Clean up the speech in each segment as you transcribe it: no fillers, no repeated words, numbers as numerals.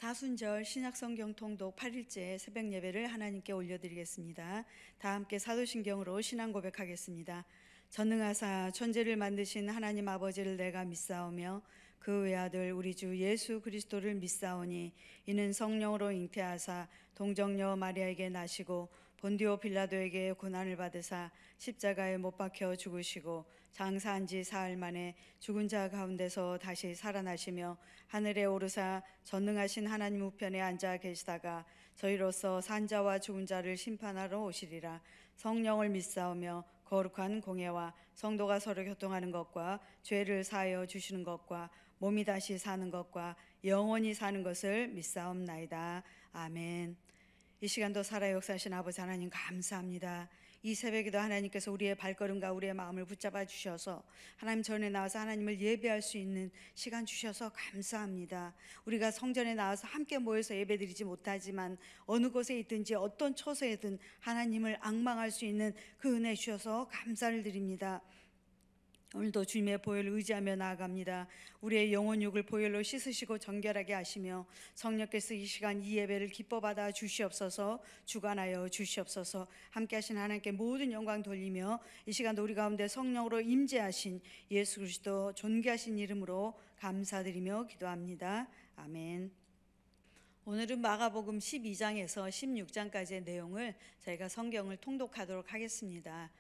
사순절 신약성경 통독 8일째 새벽 예배를 하나님께 올려드리겠습니다. 다 함께 사도신경으로 신앙 고백하겠습니다. 전능하사 천지를 만드신 하나님 아버지를 내가 믿사오며 그 외아들 우리 주 예수 그리스도를 믿사오니 이는 성령으로 잉태하사 동정녀 마리아에게 나시고 본디오 빌라도에게 고난을 받으사 십자가에 못 박혀 죽으시고 장사한 지 사흘 만에 죽은 자 가운데서 다시 살아나시며 하늘에 오르사 전능하신 하나님 우편에 앉아 계시다가 저희로서 산자와 죽은 자를 심판하러 오시리라. 성령을 믿사오며 거룩한 공예와 성도가 서로 교통하는 것과 죄를 사하여 주시는 것과 몸이 다시 사는 것과 영원히 사는 것을 믿사옵나이다. 아멘. 이 시간도 살아 역사하신 아버지 하나님 감사합니다. 이 새벽에도 하나님께서 우리의 발걸음과 우리의 마음을 붙잡아 주셔서 하나님 전에 나와서 하나님을 예배할 수 있는 시간 주셔서 감사합니다. 우리가 성전에 나와서 함께 모여서 예배드리지 못하지만 어느 곳에 있든지 어떤 처소에든 하나님을 앙망할 수 있는 그 은혜 주셔서 감사를 드립니다. 오늘도 주님의 보혈을 의지하며 나아갑니다. 우리의 영혼 육을 보혈로 씻으시고 정결하게 하시며 성령께서 이 시간 이 예배를 기뻐 받아 주시옵소서. 주관하여 주시옵소서. 함께 하신 하나님께 모든 영광 돌리며 이 시간도 우리 가운데 성령으로 임재하신 예수 그리스도 존귀하신 이름으로 감사드리며 기도합니다. 아멘. 오늘은 마가복음 12장에서 16장까지의 내용을 저희가 성경을 통독하도록 하겠습니다.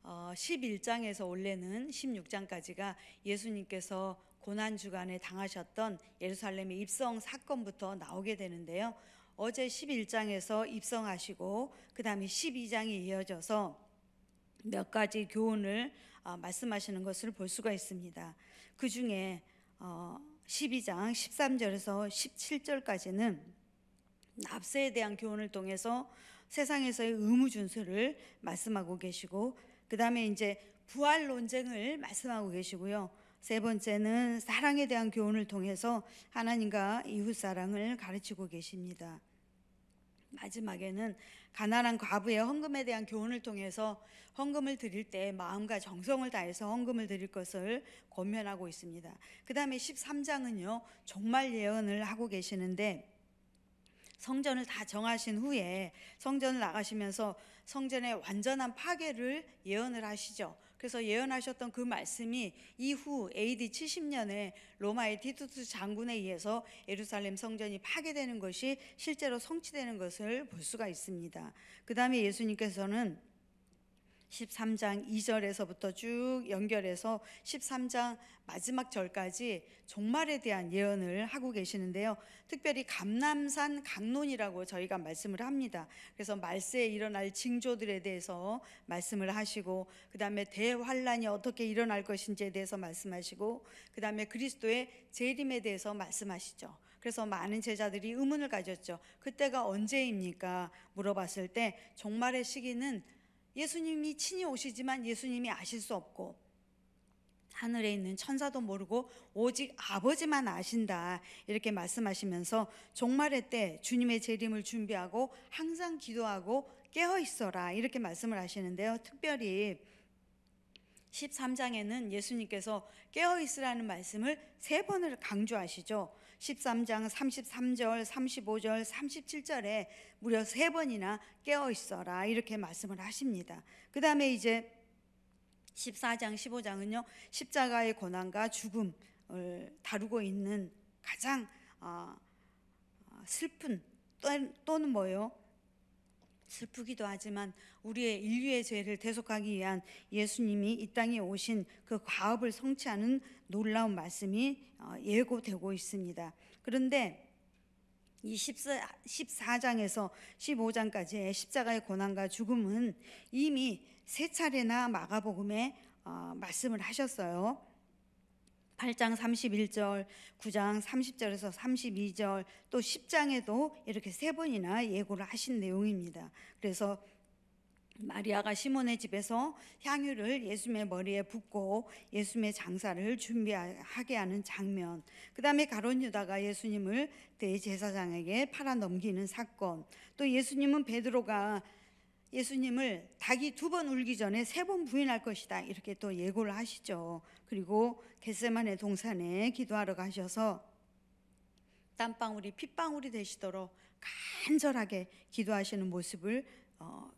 11장에서 원래는 16장까지가 예수님께서 고난주간에 당하셨던 예루살렘의 입성 사건부터 나오게 되는데요. 어제 11장에서 입성하시고 그 다음에 12장이 이어져서 몇 가지 교훈을 말씀하시는 것을 볼 수가 있습니다. 그 중에 12장 13절에서 17절까지는 납세에 대한 교훈을 통해서 세상에서의 의무 준수를 말씀하고 계시고, 그 다음에 이제 부활 논쟁을 말씀하고 계시고요. 세 번째는 사랑에 대한 교훈을 통해서 하나님과 이웃 사랑을 가르치고 계십니다. 마지막에는 가난한 과부의 헌금에 대한 교훈을 통해서 헌금을 드릴 때 마음과 정성을 다해서 헌금을 드릴 것을 권면하고 있습니다. 그 다음에 13장은요 종말 예언을 하고 계시는데, 성전을 다 정하신 후에 성전을 나가시면서 성전의 완전한 파괴를 예언을 하시죠. 그래서 예언하셨던 그 말씀이 이후 AD 70년에 로마의 티투스 장군에 의해서 예루살렘 성전이 파괴되는 것이 실제로 성취되는 것을 볼 수가 있습니다. 그 다음에 예수님께서는 13장 2절에서부터 쭉 연결해서 13장 마지막 절까지 종말에 대한 예언을 하고 계시는데요. 특별히 감람산 강론이라고 저희가 말씀을 합니다. 그래서 말세에 일어날 징조들에 대해서 말씀을 하시고, 그 다음에 대환란이 어떻게 일어날 것인지에 대해서 말씀하시고, 그 다음에 그리스도의 재림에 대해서 말씀하시죠. 그래서 많은 제자들이 의문을 가졌죠. 그때가 언제입니까? 물어봤을 때 종말의 시기는 예수님이 친히 오시지만 예수님이 아실 수 없고 하늘에 있는 천사도 모르고 오직 아버지만 아신다, 이렇게 말씀하시면서 종말의 때 주님의 재림을 준비하고 항상 기도하고 깨어 있어라, 이렇게 말씀을 하시는데요. 특별히 13장에는 예수님께서 깨어 있으라는 말씀을 3번을 강조하시죠. 13장 33절, 35절, 37절에 무려 3번이나 깨어 있어라, 이렇게 말씀을 하십니다. 그 다음에 이제 14장, 15장은요 십자가의 고난과 죽음을 다루고 있는 가장 슬픈, 또는 뭐예요? 슬프기도 하지만 우리의 인류의 죄를 대속하기 위한 예수님이 이 땅에 오신 그 과업을 성취하는 놀라운 말씀이 예고되고 있습니다. 그런데 이 14장에서 15장까지의 십자가의 고난과 죽음은 이미 3차례나 마가복음에 말씀을 하셨어요. 8장 31절, 9장 30절에서 32절, 또 10장에도 이렇게 3번이나 예고를 하신 내용입니다. 그래서 마리아가 시몬의 집에서 향유를 예수님의 머리에 붓고 예수님의 장사를 준비하게 하는 장면, 그 다음에 가룟 유다가 예수님을 대제사장에게 팔아 넘기는 사건, 또 예수님은 베드로가 예수님을 닭이 2번 울기 전에 3번 부인할 것이다, 이렇게 또 예고를 하시죠. 그리고 겟세마네 동산에 기도하러 가셔서 땀방울이 핏방울이 되시도록 간절하게 기도하시는 모습을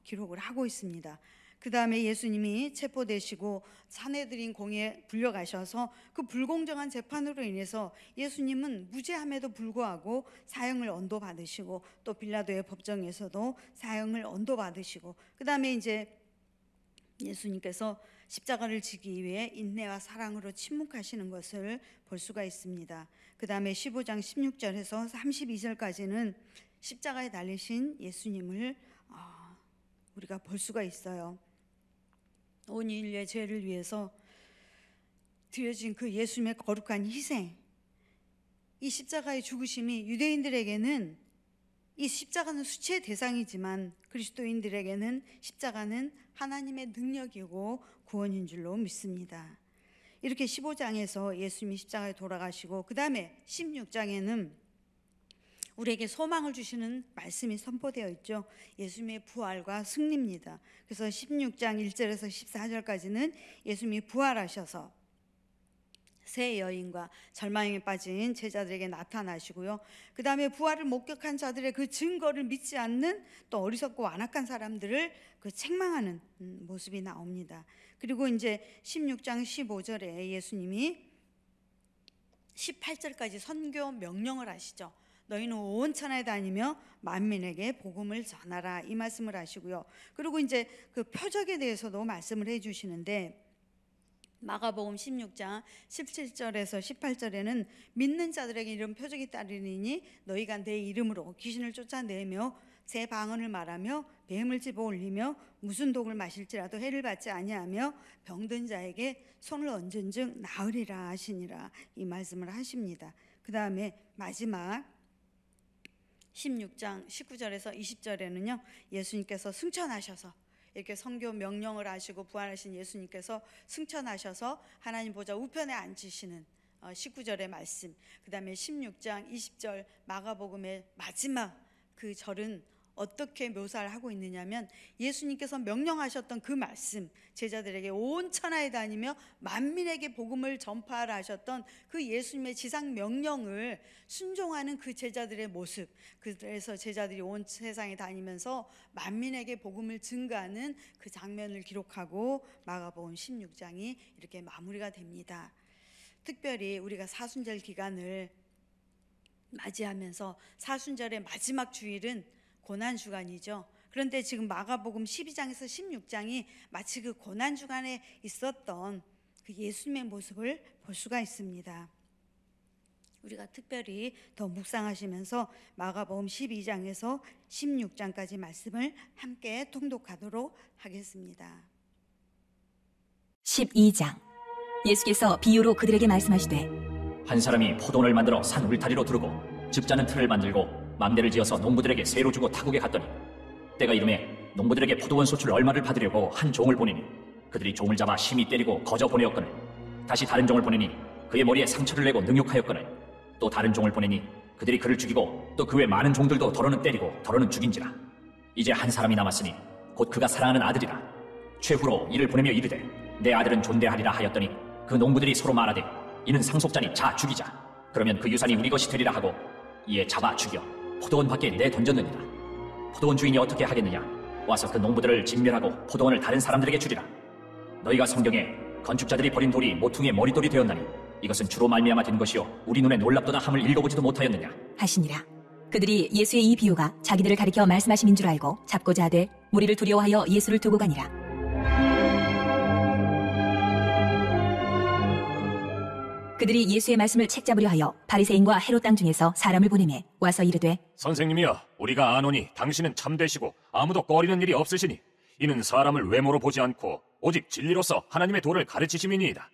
기록을 하고 있습니다. 그 다음에 예수님이 체포되시고 사내들인 공에 불려가셔서 그 불공정한 재판으로 인해서 예수님은 무죄함에도 불구하고 사형을 언도받으시고 또 빌라도의 법정에서도 사형을 언도받으시고 그 다음에 이제 예수님께서 십자가를 지기 위해 인내와 사랑으로 침묵하시는 것을 볼 수가 있습니다. 그 다음에 15장 16절에서 32절까지는 십자가에 달리신 예수님을 우리가 볼 수가 있어요. 온 인류의 죄를 위해서 드려진 그 예수님의 거룩한 희생, 이 십자가의 죽으심이 유대인들에게는 이 십자가는 수치의 대상이지만 그리스도인들에게는 십자가는 하나님의 능력이고 구원인 줄로 믿습니다. 이렇게 15장에서 예수님이 십자가에 돌아가시고 그 다음에 16장에는 우리에게 소망을 주시는 말씀이 선포되어 있죠. 예수님의 부활과 승리입니다. 그래서 16장 1절에서 14절까지는 예수님이 부활하셔서 새 여인과 절망에 빠진 제자들에게 나타나시고요. 그 다음에 부활을 목격한 자들의 그 증거를 믿지 않는 또 어리석고 완악한 사람들을 그 책망하는 모습이 나옵니다. 그리고 이제 16장 15절에 예수님이 18절까지 선교 명령을 하시죠. 너희는 온 천하에 다니며 만민에게 복음을 전하라, 이 말씀을 하시고요. 그리고 이제 그 표적에 대해서도 말씀을 해주시는데 마가복음 16장 17절에서 18절에는 믿는 자들에게 이런 표적이 따르리니 너희가 내 이름으로 귀신을 쫓아내며 새 방언을 말하며 뱀을 집어 올리며 무슨 독을 마실지라도 해를 받지 아니하며 병든 자에게 손을 얹은 즉 나으리라 하시니라, 이 말씀을 하십니다. 그 다음에 마지막 16장 19절에서 20절에는요 예수님께서 승천하셔서 이렇게 선교 명령을 하시고 부활하신 예수님께서 승천하셔서 하나님 보좌 우편에 앉으시는 19절의 말씀, 그 다음에 16장 20절 마가복음의 마지막 그 절은 어떻게 묘사를 하고 있느냐면 예수님께서 명령하셨던 그 말씀, 제자들에게 온 천하에 다니며 만민에게 복음을 전파하라 하셨던 그 예수님의 지상 명령을 순종하는 그 제자들의 모습, 그래서 제자들이 온 세상에 다니면서 만민에게 복음을 증가하는 그 장면을 기록하고 마가복음 16장이 이렇게 마무리가 됩니다. 특별히 우리가 사순절 기간을 맞이하면서 사순절의 마지막 주일은 고난주간이죠. 그런데 지금 마가복음 12장에서 16장이 마치 그 고난주간에 있었던 그 예수님의 모습을 볼 수가 있습니다. 우리가 특별히 더 묵상하시면서 마가복음 12장에서 16장까지 말씀을 함께 통독하도록 하겠습니다. 12장. 예수께서 비유로 그들에게 말씀하시되 한 사람이 포도원을 만들어 산 울타리로 두르고 즙자는 틀을 만들고 망대를 지어서 농부들에게 세로 주고 타국에 갔더니 때가 이르매 농부들에게 포도원 소출 얼마를 받으려고 한 종을 보내니 그들이 종을 잡아 심히 때리고 거저 보내었거늘 다시 다른 종을 보내니 그의 머리에 상처를 내고 능욕하였거늘 또 다른 종을 보내니 그들이 그를 죽이고 또 그 외 많은 종들도 더러는 때리고 더러는 죽인지라. 이제 한 사람이 남았으니 곧 그가 사랑하는 아들이라. 최후로 이를 보내며 이르되 내 아들은 존대하리라 하였더니 그 농부들이 서로 말하되 이는 상속자니 자 죽이자. 그러면 그 유산이 우리 것이 되리라 하고 이에 잡아 죽여 포도원 밖에 내던졌느니라. 포도원 주인이 어떻게 하겠느냐? 와서 그 농부들을 진멸하고 포도원을 다른 사람들에게 주리라. 너희가 성경에 건축자들이 버린 돌이 모퉁이의 머리돌이 되었나니 이것은 주로 말미암아 된 것이요 우리 눈에 놀랍도다 함을 읽어보지도 못하였느냐 하시니라. 그들이 예수의 이 비유가 자기들을 가리켜 말씀하심인 줄 알고 잡고자 하되 무리를 두려워하여 예수를 두고 가니라. 그들이 예수의 말씀을 책잡으려 하여 바리새인과 헤롯 땅 중에서 사람을 보내매 와서 이르되 선생님이여, 우리가 아노니 당신은 참되시고 아무도 꺼리는 일이 없으시니 이는 사람을 외모로 보지 않고 오직 진리로서 하나님의 도를 가르치심이니이다.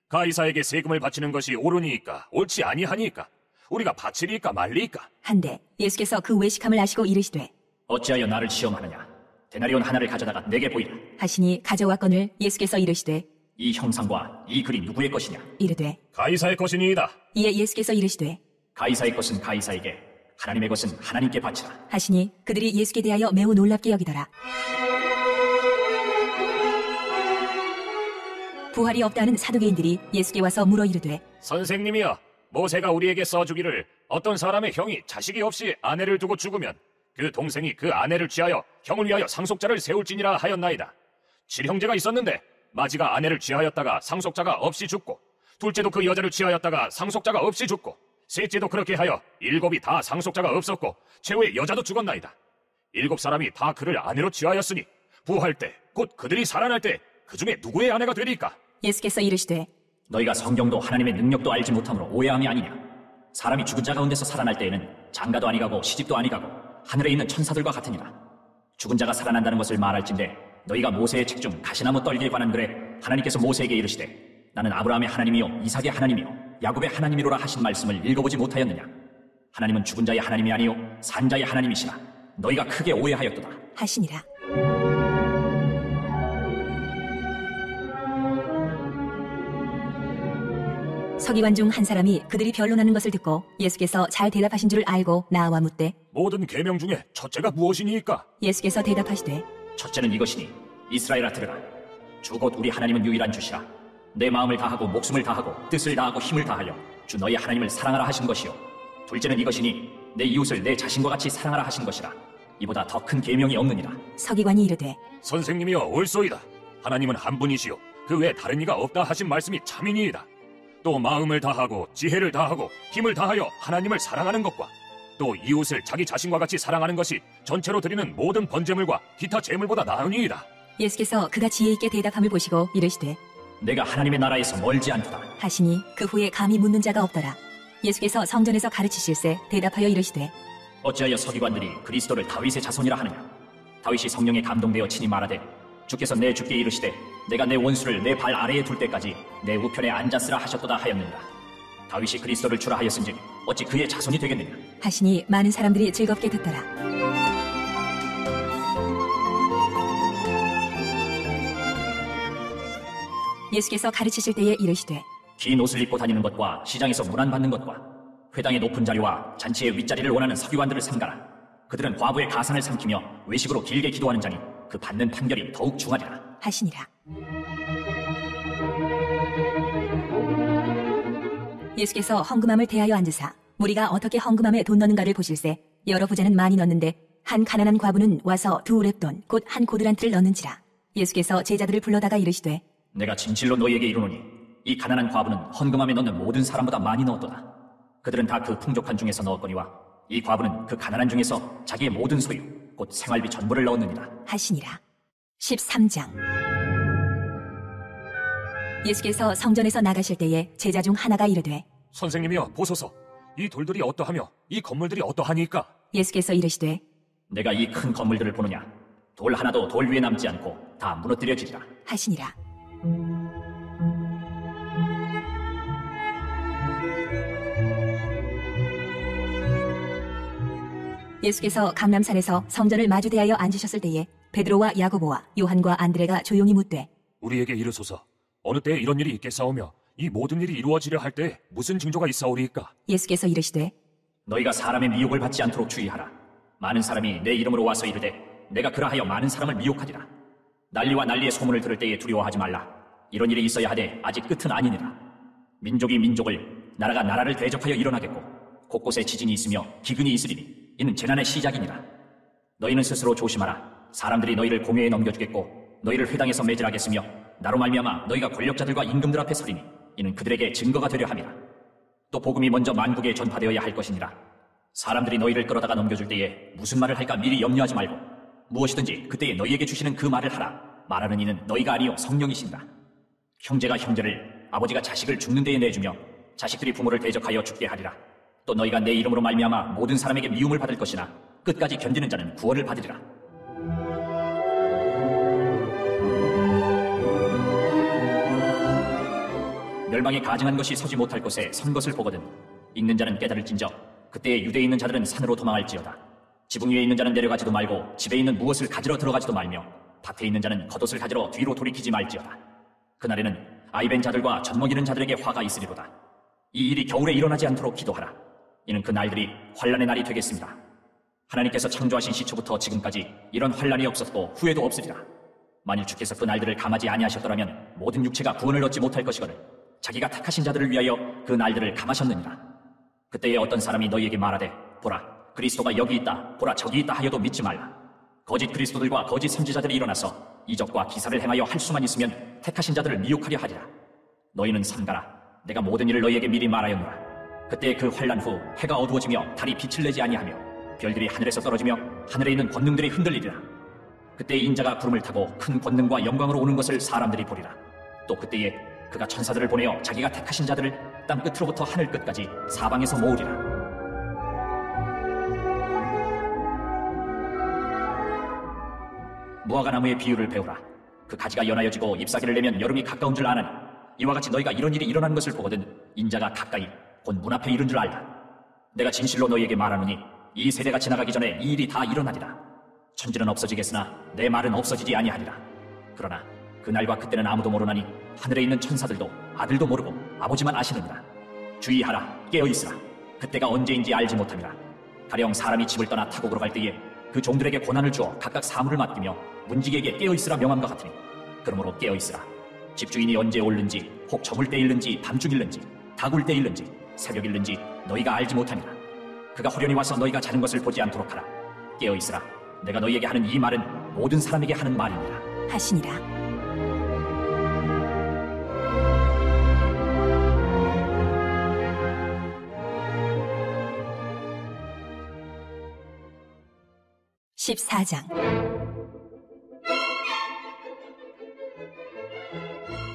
가이사에게 세금을 바치는 것이 옳으니이까 옳지 아니하니이까 우리가 바치리이까 말리이까 한데 예수께서 그 외식함을 아시고 이르시되 어찌하여 나를 시험하느냐? 데나리온 하나를 가져다가 내게 보이라. 하시니 가져왔거늘 예수께서 이르시되 이 형상과 이 글이 누구의 것이냐? 이르되 가이사의 것이니이다. 이에 예수께서 이르시되 가이사의 것은 가이사에게, 하나님의 것은 하나님께 바치라. 하시니 그들이 예수께 대하여 매우 놀랍게 여기더라. 부활이 없다는 사두개인들이 예수께 와서 물어 이르되 선생님이여, 모세가 우리에게 써주기를 어떤 사람의 형이 자식이 없이 아내를 두고 죽으면 그 동생이 그 아내를 취하여 형을 위하여 상속자를 세울지니라 하였나이다. 7형제가 있었는데 마지가 아내를 취하였다가 상속자가 없이 죽고, 둘째도 그 여자를 취하였다가 상속자가 없이 죽고, 셋째도 그렇게 하여 7이 다 상속자가 없었고 최후의 여자도 죽었나이다. 7 사람이 다 그를 아내로 취하였으니 부활 때 곧 그들이 살아날 때 그 중에 누구의 아내가 되리까? 예수께서 이르시되 너희가 성경도 하나님의 능력도 알지 못함으로 오해함이 아니냐. 사람이 죽은 자 가운데서 살아날 때에는 장가도 아니가고 시집도 아니가고 하늘에 있는 천사들과 같으니라. 죽은 자가 살아난다는 것을 말할진대 너희가 모세의 책 중 가시나무 떨기에 관한 글에 하나님께서 모세에게 이르시되 나는 아브라함의 하나님이요 이삭의 하나님이요 야곱의 하나님이로라 하신 말씀을 읽어보지 못하였느냐. 하나님은 죽은 자의 하나님이 아니요 산 자의 하나님이시라. 너희가 크게 오해하였도다 하시니라. 서기관 중 한 사람이 그들이 변론하는 것을 듣고 예수께서 잘 대답하신 줄 알고 나와 묻되 모든 계명 중에 첫째가 무엇이니까? 예수께서 대답하시되 첫째는 이것이니 이스라엘아 들으라. 주 곧 우리 하나님은 유일한 주시라. 내 마음을 다하고 목숨을 다하고 뜻을 다하고 힘을 다하여 주 너희 하나님을 사랑하라 하신 것이요. 둘째는 이것이니 내 이웃을 내 자신과 같이 사랑하라 하신 것이라. 이보다 더 큰 계명이 없느니라. 서기관이 이르되 선생님이여 옳소이다. 하나님은 한 분이시요 그 외에 다른 이가 없다 하신 말씀이 참이니이다. 또 마음을 다하고 지혜를 다하고 힘을 다하여 하나님을 사랑하는 것과 또 이웃을 자기 자신과 같이 사랑하는 것이 전체로 드리는 모든 번제물과 기타 제물보다 나으니이다. 예수께서 그가 지혜 있게 대답함을 보시고 이르시되 내가 하나님의 나라에서 멀지 않도다. 하시니 그 후에 감히 묻는 자가 없더라. 예수께서 성전에서 가르치실세 대답하여 이르시되 어찌하여 서기관들이 그리스도를 다윗의 자손이라 하느냐. 다윗이 성령에 감동되어 친히 말하되 주께서 내 주께 이르시되 내가 내 원수를 내 발 아래에 둘 때까지 내 우편에 앉았으라 하셨도다 하였느니라. 다윗이 그리스도를 주라 하였은즉 어찌 그의 자손이 되겠느냐. 하시니 많은 사람들이 즐겁게 듣더라. 예수께서 가르치실 때에 이르시되 긴 옷을 입고 다니는 것과 시장에서 문안받는 것과 회당의 높은 자리와 잔치의 윗자리를 원하는 서기관들을 삼가라. 그들은 과부의 가산을 삼키며 외식으로 길게 기도하는 자니 그 받는 판결이 더욱 중하리라 하시니라. 예수께서 헌금함을 대하여 앉으사 무리가 어떻게 헌금함에 돈 넣는가를 보실세 여러 부자는 많이 넣는데 한 가난한 과부는 와서 2렙돈 곧 한 고드란트를 넣는지라. 예수께서 제자들을 불러다가 이르시되 내가 진실로 너희에게 이르노니 이 가난한 과부는 헌금함에 넣는 모든 사람보다 많이 넣었도다. 그들은 다 그 풍족한 중에서 넣었거니와 이 과부는 그 가난한 중에서 자기의 모든 소유 곧 생활비 전부를 넣었느니라 하시니라. 13장. 예수께서 성전에서 나가실 때에 제자 중 하나가 이르되 선생님이여 보소서. 이 돌들이 어떠하며 이 건물들이 어떠하니까? 예수께서 이르시되 내가 이 큰 건물들을 보느냐. 돌 하나도 돌 위에 남지 않고 다 무너뜨려지리라 하시니라. 예수께서 감람산에서 성전을 마주대하여 앉으셨을 때에 베드로와 야고보와 요한과 안드레가 조용히 묻되 우리에게 이르소서. 어느 때에 이런 일이 있겠사오며 이 모든 일이 이루어지려 할 때 무슨 징조가 있사오리이까? 예수께서 이르시되 너희가 사람의 미혹을 받지 않도록 주의하라. 많은 사람이 내 이름으로 와서 이르되 내가 그라하여 많은 사람을 미혹하리라. 난리와 난리의 소문을 들을 때에 두려워하지 말라. 이런 일이 있어야 하되 아직 끝은 아니니라. 민족이 민족을 나라가 나라를 대적하여 일어나겠고 곳곳에 지진이 있으며 기근이 있으리니 이는 재난의 시작이니라. 너희는 스스로 조심하라. 사람들이 너희를 공회에 넘겨주겠고 너희를 회당에서 매질하겠으며 나로 말미암아 너희가 권력자들과 임금들 앞에 서리니 이는 그들에게 증거가 되려 함이라. 또 복음이 먼저 만국에 전파되어야 할 것이니라. 사람들이 너희를 끌어다가 넘겨줄 때에 무슨 말을 할까 미리 염려하지 말고 무엇이든지 그때에 너희에게 주시는 그 말을 하라. 말하는 이는 너희가 아니요 성령이신다. 형제가 형제를 아버지가 자식을 죽는 데에 내주며 자식들이 부모를 대적하여 죽게 하리라. 또 너희가 내 이름으로 말미암아 모든 사람에게 미움을 받을 것이나 끝까지 견디는 자는 구원을 받으리라. 멸망에 가증한 것이 서지 못할 곳에 선 것을 보거든 읽는 자는 깨달을진저 그때에 유대에 있는 자들은 산으로 도망할지어다. 지붕 위에 있는 자는 내려가지도 말고 집에 있는 무엇을 가지러 들어가지도 말며 밭에 있는 자는 겉옷을 가지러 뒤로 돌이키지 말지어다. 그날에는 아이벤 자들과 젖먹이는 자들에게 화가 있으리로다. 이 일이 겨울에 일어나지 않도록 기도하라. 이는 그 날들이 환란의 날이 되겠습니다. 하나님께서 창조하신 시초부터 지금까지 이런 환란이 없었고 후에도 없으리라. 만일 주께서 그 날들을 감하지 아니하셨더라면 모든 육체가 구원을 얻지 못할 것이거늘 자기가 택하신 자들을 위하여 그 날들을 감하셨느니라. 그때에 어떤 사람이 너희에게 말하되 보라 그리스도가 여기 있다 보라 저기 있다 하여도 믿지 말라. 거짓 그리스도들과 거짓 선지자들이 일어나서 이적과 기사를 행하여 할 수만 있으면 택하신 자들을 미혹하려 하리라. 너희는 삼가라. 내가 모든 일을 너희에게 미리 말하였노라. 그때 그 환난 후 해가 어두워지며 달이 빛을 내지 아니하며 별들이 하늘에서 떨어지며 하늘에 있는 권능들이 흔들리리라. 그때 인자가 구름을 타고 큰 권능과 영광으로 오는 것을 사람들이 보리라. 또 그때에 그가 천사들을 보내어 자기가 택하신 자들을 땅 끝으로부터 하늘 끝까지 사방에서 모으리라. 무화과나무의 비유를 배우라. 그 가지가 연하여지고 잎사귀를 내면 여름이 가까운 줄 아나니 이와 같이 너희가 이런 일이 일어나는 것을 보거든 인자가 가까이 곧 문 앞에 이른 줄 알라. 내가 진실로 너희에게 말하노니 이 세대가 지나가기 전에 이 일이 다 일어나리라. 천지는 없어지겠으나 내 말은 없어지지 아니하리라. 그러나 그날과 그때는 아무도 모르나니 하늘에 있는 천사들도 아들도 모르고 아버지만 아시느니라. 주의하라. 깨어있으라. 그때가 언제인지 알지 못함이라. 가령 사람이 집을 떠나 타국으로 갈 때에 그 종들에게 고난을 주어 각각 사물을 맡기며 문지기에게 깨어있으라 명함과 같으니 그러므로 깨어있으라. 집주인이 언제 올는지 혹 저물 때일는지 밤중일는지 다굴 때일는지 새벽일는지 너희가 알지 못하니라. 그가 호련히 와서 너희가 자는 것을 보지 않도록 하라. 깨어있으라. 내가 너희에게 하는 이 말은 모든 사람에게 하는 말이니라 하시니라. (14장)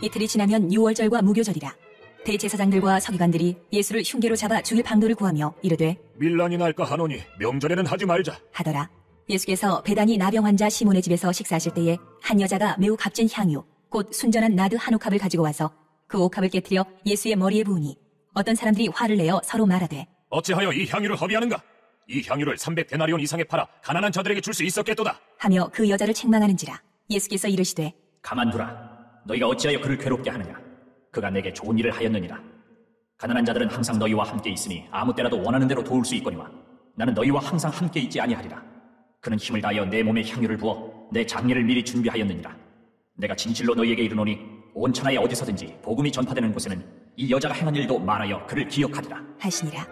이틀이 지나면 유월절과 무교절이라. 대제사장들과 서기관들이 예수를 흉계로 잡아 죽일 방도를 구하며 이르되 밀란이 날까 하노니 명절에는 하지 말자. 하더라. 예수께서 베다니 나병 환자 시몬의 집에서 식사하실 때에 한 여자가 매우 값진 향유 곧 순전한 나드 한 옥합을 가지고 와서 그 옥합을 깨뜨려 예수의 머리에 부으니 어떤 사람들이 화를 내어 서로 말하되 어찌하여 이 향유를 허비하는가? 이 향유를 300데나리온 이상에 팔아 가난한 자들에게 줄 수 있었겠도다. 하며 그 여자를 책망하는지라. 예수께서 이르시되 가만두라. 너희가 어찌하여 그를 괴롭게 하느냐? 그가 내게 좋은 일을 하였느니라. 가난한 자들은 항상 너희와 함께 있으니 아무 때라도 원하는 대로 도울 수 있거니와 나는 너희와 항상 함께 있지 아니하리라. 그는 힘을 다하여 내 몸에 향유를 부어 내 장례를 미리 준비하였느니라. 내가 진실로 너희에게 이르노니 온 천하에 어디서든지 복음이 전파되는 곳에는 이 여자가 행한 일도 말하여 그를 기억하리라 하시니라.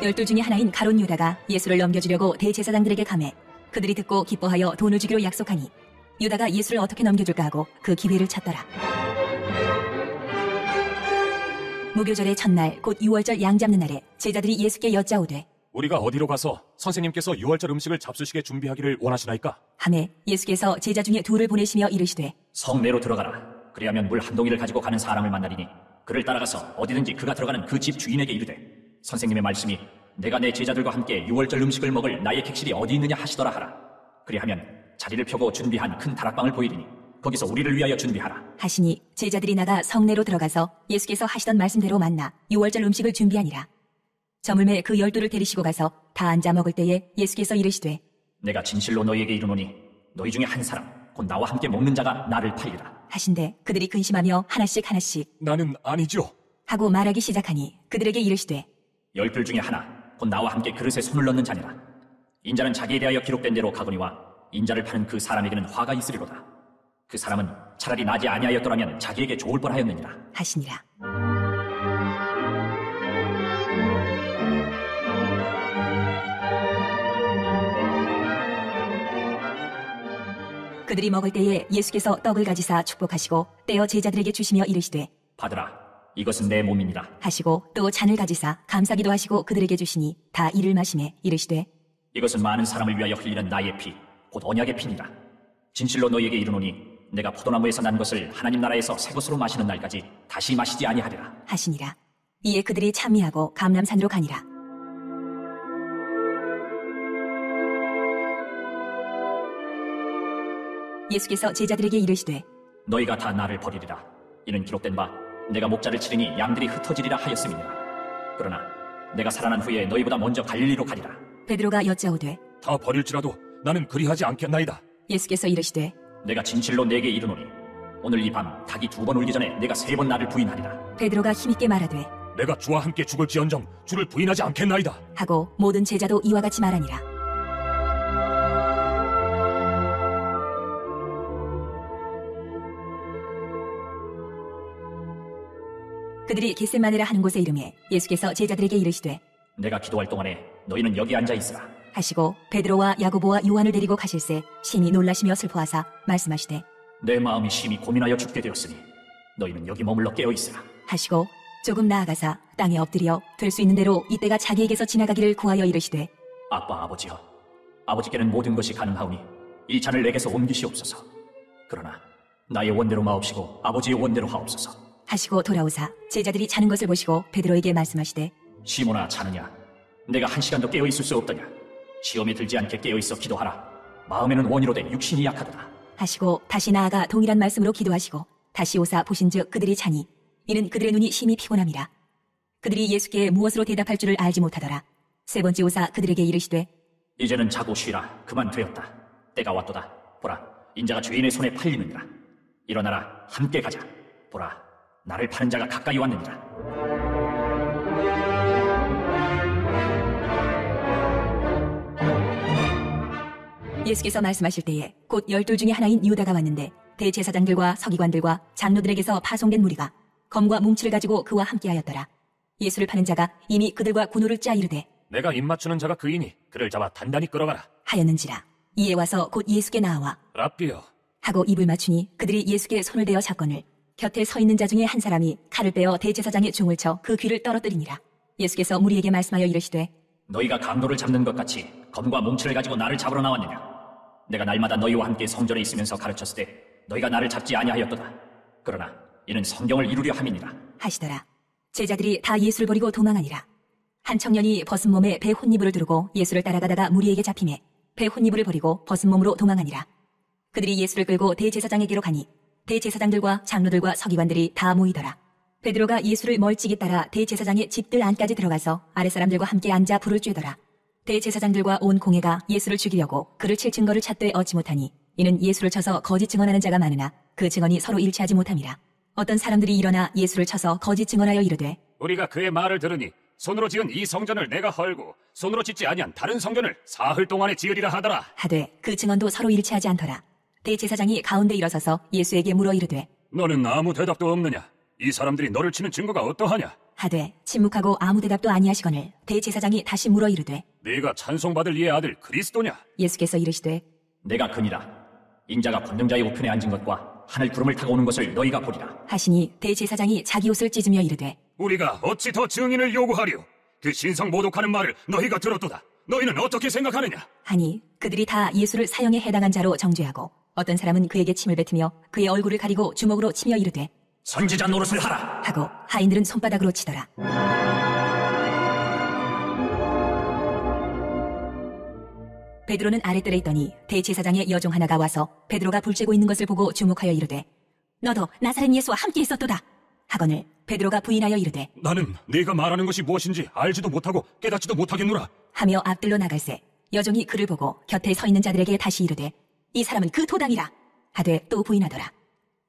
열둘 중에 하나인 가룟 유다가 예수를 넘겨주려고 대제사장들에게 가매 그들이 듣고 기뻐하여 돈을 주기로 약속하니 유다가 예수를 어떻게 넘겨줄까 하고 그 기회를 찾더라. 무교절의 첫날 곧 유월절 양 잡는 날에 제자들이 예수께 여짜오되 우리가 어디로 가서 선생님께서 유월절 음식을 잡수시게 준비하기를 원하시나이까? 하매 예수께서 제자 중에 둘을 보내시며 이르시되 성내로 들어가라. 그리하면 물 한 동이를 가지고 가는 사람을 만나리니 그를 따라가서 어디든지 그가 들어가는 그 집 주인에게 이르되 선생님의 말씀이 내가 내 제자들과 함께 유월절 음식을 먹을 나의 객실이 어디 있느냐 하시더라 하라. 그리하면 자리를 펴고 준비한 큰 다락방을 보이리니 거기서 우리를 위하여 준비하라 하시니 제자들이 나가 성내로 들어가서 예수께서 하시던 말씀대로 만나 유월절 음식을 준비하니라. 저물매 그 12를 데리시고 가서 다 앉아 먹을 때에 예수께서 이르시되 내가 진실로 너희에게 이르노니 너희 중에 한 사람 곧 나와 함께 먹는 자가 나를 팔리라 하신대 그들이 근심하며 하나씩 나는 아니죠. 하고 말하기 시작하니 그들에게 이르시되 10 중에 하나 곧 나와 함께 그릇에 손을 넣는 자니라. 인자는 자기에 대하여 기록된 대로 가거니와 인자를 파는 그 사람에게는 화가 있으리로다. 그 사람은 차라리 나지 아니하였더라면 자기에게 좋을 뻔하였느니라 하시니라. 그들이 먹을 때에 예수께서 떡을 가지사 축복하시고 떼어 제자들에게 주시며 이르시되 받으라. 이것은 내 몸이니라 하시고 또 잔을 가지사 감사기도 하시고 그들에게 주시니 다 이를 마시매 이르시되 이것은 많은 사람을 위하여 흘리는 나의 피 곧 언약의 피니라. 진실로 너희에게 이르노니 내가 포도나무에서 난 것을 하나님 나라에서 새 것으로 마시는 날까지 다시 마시지 아니하리라 하시니라. 이에 그들이 찬미하고 감람산으로 가니라. 예수께서 제자들에게 이르시되 너희가 다 나를 버리리라. 이는 기록된 바 내가 목자를 치르니 양들이 흩어지리라 하였음이니라. 그러나 내가 살아난 후에 너희보다 먼저 갈릴리로 가리라. 베드로가 여짜오되 다 버릴지라도 나는 그리하지 않겠나이다. 예수께서 이르시되 내가 진실로 내게 이르노니 오늘 이 밤 닭이 2번 울기 전에 내가 3번 나를 부인하리라. 베드로가 힘있게 말하되 내가 주와 함께 죽을지언정 주를 부인하지 않겠나이다. 하고 모든 제자도 이와 같이 말하니라. 그들이 겟세마네라 하는 곳에 이르매 예수께서 제자들에게 이르시되 내가 기도할 동안에 너희는 여기 앉아 있으라. 하시고 베드로와 야고보와 요한을 데리고 가실새 심히 놀라시며 슬퍼하사 말씀하시되 내 마음이 심히 고민하여 죽게 되었으니 너희는 여기 머물러 깨어 있으라. 하시고 조금 나아가사 땅에 엎드려 될 수 있는 대로 이때가 자기에게서 지나가기를 구하여 이르시되 아빠 아버지여, 아버지께는 모든 것이 가능하오니 이 잔을 내게서 옮기시옵소서. 그러나 나의 원대로 마옵시고 아버지의 원대로 하옵소서. 하시고 돌아오사 제자들이 자는 것을 보시고 베드로에게 말씀하시되 시몬아, 자느냐? 내가 한 시간도 깨어 있을 수 없더냐? 시험에 들지 않게 깨어 있어 기도하라. 마음에는 원이로되 육신이 약하도다. 하시고 다시 나아가 동일한 말씀으로 기도하시고 다시 오사 보신즉 그들이 자니 이는 그들의 눈이 심히 피곤함이라. 그들이 예수께 무엇으로 대답할 줄을 알지 못하더라. 세 번째 오사 그들에게 이르시되 이제는 자고 쉬라. 그만 되었다. 때가 왔도다. 보라, 인자가 죄인의 손에 팔리느니라. 일어나라, 함께 가자. 보라, 나를 파는 자가 가까이 왔느니라. 예수께서 말씀하실 때에 곧 12 중에 하나인 유다가 왔는데 대제사장들과 서기관들과 장로들에게서 파송된 무리가 검과 뭉치를 가지고 그와 함께하였더라. 예수를 파는 자가 이미 그들과 군호를 짜 이르되 내가 입맞추는 자가 그이니 그를 잡아 단단히 끌어가라. 하였는지라. 이에 와서 곧 예수께 나와 랍비여, 하고 입을 맞추니 그들이 예수께 손을 대어 잡거늘 곁에 서 있는 자 중에 한 사람이 칼을 빼어 대제사장의 종을 쳐 그 귀를 떨어뜨리니라. 예수께서 무리에게 말씀하여 이르시되 너희가 강도를 잡는 것 같이 검과 뭉치를 가지고 나를 잡으러 나왔느냐? 내가 날마다 너희와 함께 성전에 있으면서 가르쳤을 때 너희가 나를 잡지 아니하였도다. 그러나 이는 성경을 이루려 함이니라. 하시더라. 제자들이 다 예수를 버리고 도망하니라. 한 청년이 벗은 몸에 배 혼니부를 두르고 예수를 따라가다가 무리에게 잡히매 배 혼니부를 버리고 벗은 몸으로 도망하니라. 그들이 예수를 끌고 대제사장에게로 가니 대제사장들과 장로들과 서기관들이 다 모이더라. 베드로가 예수를 멀찍이 따라 대제사장의 집들 안까지 들어가서 아랫사람들과 함께 앉아 불을 쬐더라. 대제사장들과 온 공회가 예수를 죽이려고 그를 칠 증거를 찾되 얻지 못하니 이는 예수를 쳐서 거짓 증언하는 자가 많으나 그 증언이 서로 일치하지 못함이라. 어떤 사람들이 일어나 예수를 쳐서 거짓 증언하여 이르되 우리가 그의 말을 들으니 손으로 지은 이 성전을 내가 헐고 손으로 짓지 아니한 다른 성전을 사흘 동안에 지으리라 하더라. 하되 그 증언도 서로 일치하지 않더라. 대제사장이 가운데 일어서서 예수에게 물어 이르되 너는 아무 대답도 없느냐? 이 사람들이 너를 치는 증거가 어떠하냐? 하되 침묵하고 아무 대답도 아니하시거늘 대제사장이 다시 물어 이르되 네가 찬송받을 이의 아들 그리스도냐? 예수께서 이르시되 내가 그니라. 인자가 권능자의 우편에 앉은 것과 하늘 구름을 타고 오는 것을 너희가 보리라. 하시니 대제사장이 자기 옷을 찢으며 이르되 우리가 어찌 더 증인을 요구하리요? 그 신성 모독하는 말을 너희가 들었도다. 너희는 어떻게 생각하느냐? 하니 그들이 다 예수를 사형에 해당한 자로 정죄하고 어떤 사람은 그에게 침을 뱉으며 그의 얼굴을 가리고 주먹으로 치며 이르되 선지자 노릇을 하라. 하고 하인들은 손바닥으로 치더라. 베드로는 아랫뜰에 있더니 대제사장의 여종 하나가 와서 베드로가 불 쬐고 있는 것을 보고 주목하여 이르되 너도 나사렛 예수와 함께 있었도다 하거늘 베드로가 부인하여 이르되 나는 네가 말하는 것이 무엇인지 알지도 못하고 깨닫지도 못하겠노라. 하며 앞뜰로 나갈새 여종이 그를 보고 곁에 서 있는 자들에게 다시 이르되 이 사람은 그 도당이라 하되 또 부인하더라.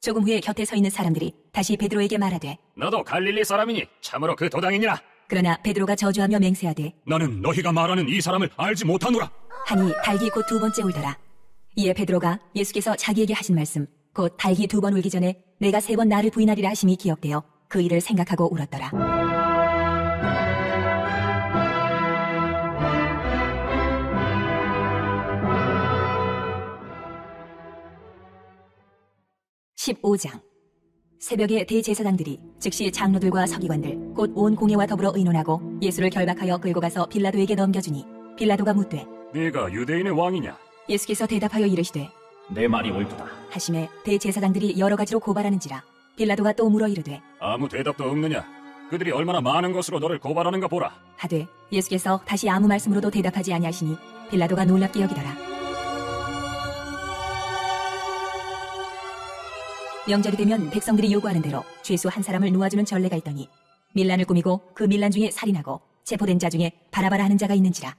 조금 후에 곁에 서 있는 사람들이 다시 베드로에게 말하되 너도 갈릴리 사람이니 참으로 그 도당이니라. 그러나 베드로가 저주하며 맹세하되 나는 너희가 말하는 이 사람을 알지 못하노라. 하니 닭이 곧 2번째 울더라. 이에 베드로가 예수께서 자기에게 하신 말씀 곧 닭이 2번 울기 전에 내가 3번 나를 부인하리라 하심이 기억되어 그 일을 생각하고 울었더라. (15장) 새벽에 대제사장들이 즉시 장로들과 서기관들 곧 온 공회와 더불어 의논하고 예수를 결박하여 끌고 가서 빌라도에게 넘겨주니 빌라도가 묻되 네가 유대인의 왕이냐? 예수께서 대답하여 이르시되 내 말이 옳도다. 하심에 대제사장들이 여러 가지로 고발하는지라 빌라도가 또 물어 이르되 아무 대답도 없느냐? 그들이 얼마나 많은 것으로 너를 고발하는가 보라. 하되 예수께서 다시 아무 말씀으로도 대답하지 아니하시니 빌라도가 놀랍게 여기더라. 명절이 되면 백성들이 요구하는 대로 죄수 한 사람을 놓아주는 전례가 있더니 밀란을 꾸미고 그 밀란 중에 살인하고 체포된 자 중에 바라바라 하는 자가 있는지라.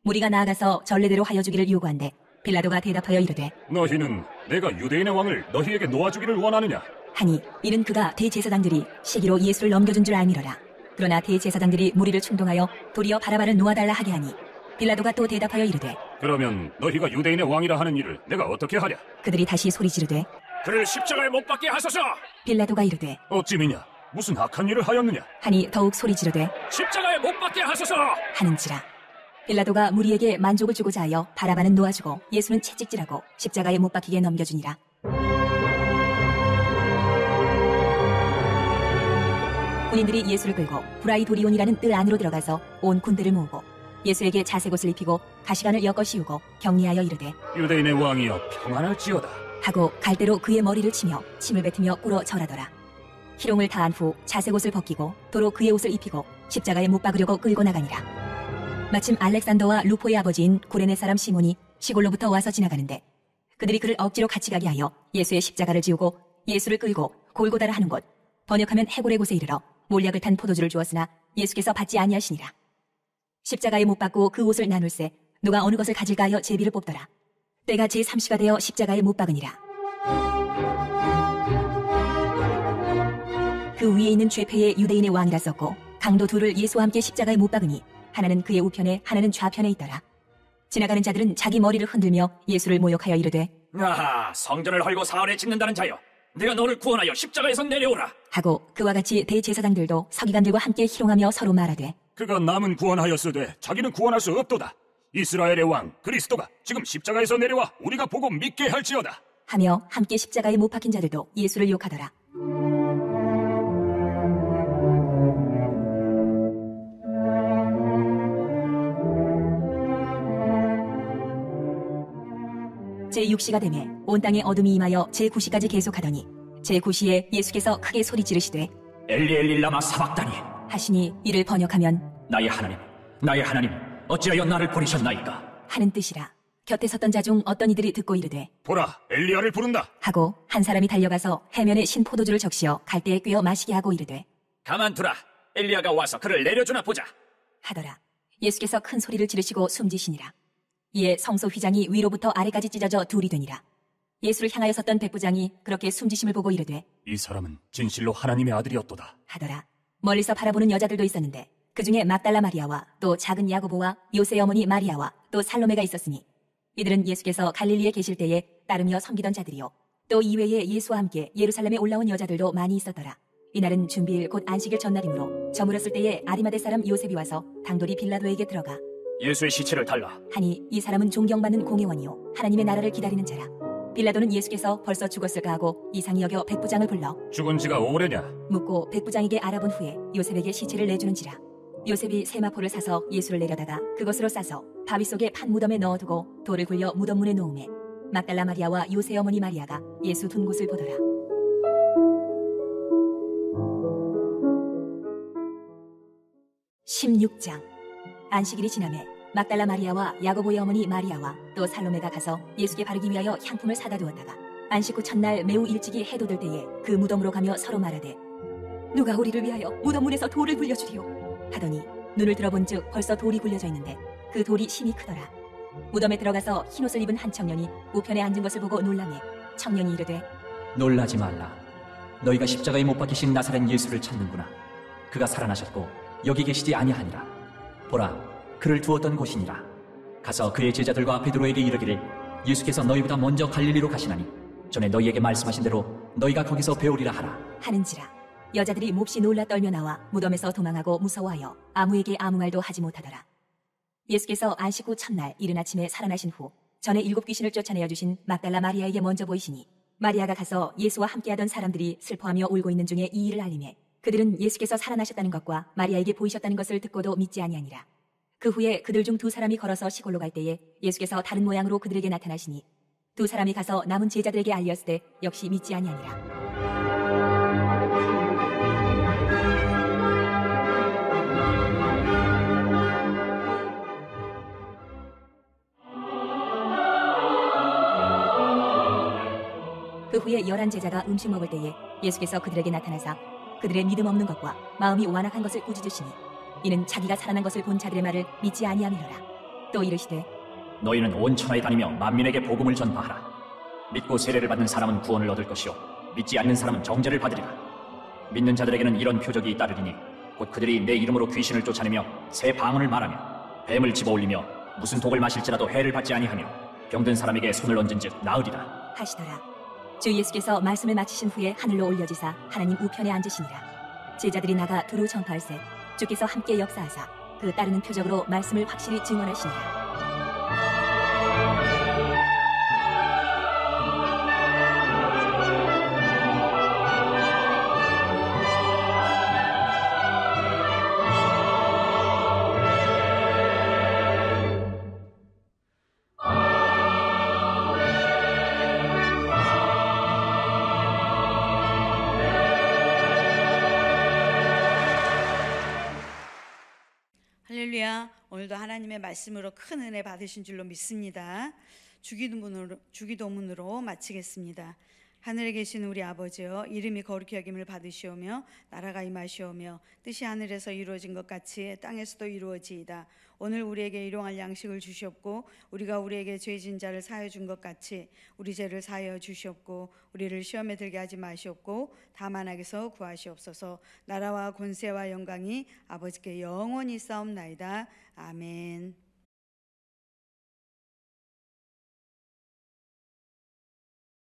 무리가 나아가서 전례대로 하여 주기를 요구한대 빌라도가 대답하여 이르되 너희는 내가 유대인의 왕을 너희에게 놓아주기를 원하느냐? 하니 이는 그가 대제사장들이 시기로 예수를 넘겨준 줄 알미러라. 그러나 대제사장들이 무리를 충동하여 도리어 바라바를 놓아달라 하게 하니 빌라도가 또 대답하여 이르되 그러면 너희가 유대인의 왕이라 하는 일을 내가 어떻게 하랴? 그들이 다시 소리 지르되 그를 십자가에 못 박게 하소서! 빌라도가 이르되 어찌미냐? 무슨 악한 일을 하였느냐? 하니 더욱 소리 지르되 십자가에 못 박게 하소서. 하는지라. 빌라도가 무리에게 만족을 주고자 하여 바라바는 놓아주고 예수는 채찍질하고 십자가에 못 박히게 넘겨주니라. 군인들이 예수를 끌고 브라이도리온이라는 뜰 안으로 들어가서 온 군대를 모으고 예수에게 자색옷을 입히고 가시관을 엮어 씌우고 격리하여 이르되 유대인의 왕이여 평안할지어다. 하고 갈대로 그의 머리를 치며 침을 뱉으며 꿇어 절하더라. 희롱을 다한 후 자색옷을 벗기고 도로 그의 옷을 입히고 십자가에 못 박으려고 끌고 나가니라. 마침 알렉산더와 루포의 아버지인 구레네 사람 시몬이 시골로부터 와서 지나가는데 그들이 그를 억지로 같이 가게 하여 예수의 십자가를 지우고 예수를 끌고 골고다라 하는 곳, 번역하면 해골의 곳에 이르러 몰약을 탄 포도주를 주었으나 예수께서 받지 아니하시니라. 십자가에 못 박고 그 옷을 나눌세 누가 어느 것을 가질까 하여 제비를 뽑더라. 때가 제3시가 되어 십자가에 못 박으니라. 그 위에 있는 죄패의 유대인의 왕이라 썼고 강도 둘을 예수와 함께 십자가에 못 박으니 하나는 그의 우편에 하나는 좌편에 있더라. 지나가는 자들은 자기 머리를 흔들며 예수를 모욕하여 이르되 아하, 성전을 헐고 사흘에 짓는다는 자여, 내가 너를 구원하여 십자가에서 내려오라. 하고 그와 같이 대제사장들도 서기관들과 함께 희롱하며 서로 말하되 그가 남은 구원하였으되 자기는 구원할 수 없도다. 이스라엘의 왕 그리스도가 지금 십자가에서 내려와 우리가 보고 믿게 할지어다. 하며 함께 십자가에 못 박힌 자들도 예수를 욕하더라. 제6시가 되매 온 땅에 어둠이 임하여 제9시까지 계속하더니 제9시에 예수께서 크게 소리 지르시되 엘리 엘리 라마 사박다니 하시니 이를 번역하면 나의 하나님, 나의 하나님, 어찌하여 나를 버리셨나이까? 하는 뜻이라. 곁에 섰던 자 중 어떤 이들이 듣고 이르되 보라, 엘리야를 부른다. 하고 한 사람이 달려가서 해면에 신 포도주를 적시어 갈대에 꿰어 마시게 하고 이르되 가만두라, 엘리야가 와서 그를 내려주나 보자. 하더라. 예수께서 큰 소리를 지르시고 숨지시니라. 이에 성소 휘장이 위로부터 아래까지 찢어져 둘이 되니라. 예수를 향하여 섰던 백부장이 그렇게 숨지심을 보고 이르되 이 사람은 진실로 하나님의 아들이었도다. 하더라. 멀리서 바라보는 여자들도 있었는데 그 중에 막달라 마리아와 또 작은 야고보와 요새의 어머니 마리아와 또 살로메가 있었으니 이들은 예수께서 갈릴리에 계실 때에 따르며 섬기던 자들이요 또 이외에 예수와 함께 예루살렘에 올라온 여자들도 많이 있었더라. 이날은 준비일 곧 안식일 전날이므로 저물었을 때에 아리마대 사람 요셉이 와서 당돌이 빌라도에게 들어가 예수의 시체를 달라. 하니 이 사람은 존경받는 공회원이요 하나님의 나라를 기다리는 자라. 빌라도는 예수께서 벌써 죽었을까 하고 이상히 여겨 백부장을 불러 죽은 지가 오래냐? 묻고 백부장에게 알아본 후에 요셉에게 시체를 내주는지라. 요셉이 세마포를 사서 예수를 내려다가 그것으로 싸서 바위 속에 판 무덤에 넣어두고 돌을 굴려 무덤문에 놓음에 막달라 마리아와 요새 어머니 마리아가 예수 둔 곳을 보더라. (16장) 안식일이 지나매 막달라 마리아와 야고보의 어머니 마리아와 또 살로메가 가서 예수께 바르기 위하여 향품을 사다 두었다가 안식 후 첫날 매우 일찍이 해도 될 때에 그 무덤으로 가며 서로 말하되 누가 우리를 위하여 무덤문에서 돌을 굴려주리오 하더니 눈을 들어본 즉 벌써 돌이 굴려져 있는데 그 돌이 심히 크더라. 무덤에 들어가서 흰옷을 입은 한 청년이 우편에 앉은 것을 보고 놀라매 청년이 이르되 놀라지 말라. 너희가 십자가에 못 박히신 나사렛 예수를 찾는구나. 그가 살아나셨고 여기 계시지 아니하니라. 보라, 그를 두었던 곳이니라. 가서 그의 제자들과 베드로에게 이르기를 예수께서 너희보다 먼저 갈릴리로 가시나니 전에 너희에게 말씀하신 대로 너희가 거기서 배우리라 하라 하는지라. 여자들이 몹시 놀라 떨며 나와 무덤에서 도망하고 무서워하여 아무에게 아무 말도 하지 못하더라. 예수께서 안식 후 첫날 이른 아침에 살아나신 후 전에 7 귀신을 쫓아내어 주신 막달라 마리아에게 먼저 보이시니 마리아가 가서 예수와 함께하던 사람들이 슬퍼하며 울고 있는 중에 이 일을 알리매 그들은 예수께서 살아나셨다는 것과 마리아에게 보이셨다는 것을 듣고도 믿지 아니하니라. 그 후에 그들 중 2 사람이 걸어서 시골로 갈 때에 예수께서 다른 모양으로 그들에게 나타나시니 2 사람이 가서 남은 제자들에게 알렸을 때 역시 믿지 아니하니라. 그 후에 11 제자가 음식 먹을 때에 예수께서 그들에게 나타나사 그들의 믿음 없는 것과 마음이 완악한 것을 꾸짖으시니 이는 자기가 살아난 것을 본 자들의 말을 믿지 아니함이로라. 또 이르시되 너희는 온 천하에 다니며 만민에게 복음을 전파하라. 믿고 세례를 받는 사람은 구원을 얻을 것이요 믿지 않는 사람은 정죄를 받으리라. 믿는 자들에게는 이런 표적이 따르리니 곧 그들이 내 이름으로 귀신을 쫓아내며 새 방언을 말하며 뱀을 집어올리며 무슨 독을 마실지라도 해를 받지 아니하며 병든 사람에게 손을 얹은즉 나으리라 하시더라. 주 예수께서 말씀을 마치신 후에 하늘로 올려지사 하나님 우편에 앉으시니라. 제자들이 나가 두루 전파할세 주께서 함께 역사하사 그 따르는 표적으로 말씀을 확실히 증언하시니라. 할렐루야. 오늘도 하나님의 말씀으로 큰 은혜 받으신 줄로 믿습니다. 주기도문으로 마치겠습니다. 하늘에 계신 우리 아버지여, 이름이 거룩히 여김을 받으시오며 나라가 임하시오며 뜻이 하늘에서 이루어진 것 같이 땅에서도 이루어지이다. 오늘 우리에게 일용할 양식을 주시옵고 우리가 우리에게 죄진 자를 사하여 준 것 같이 우리 죄를 사하여 주시옵고 우리를 시험에 들게 하지 마시옵고 다만 악에서 구하시옵소서. 나라와 권세와 영광이 아버지께 영원히 있사옵나이다. 아멘.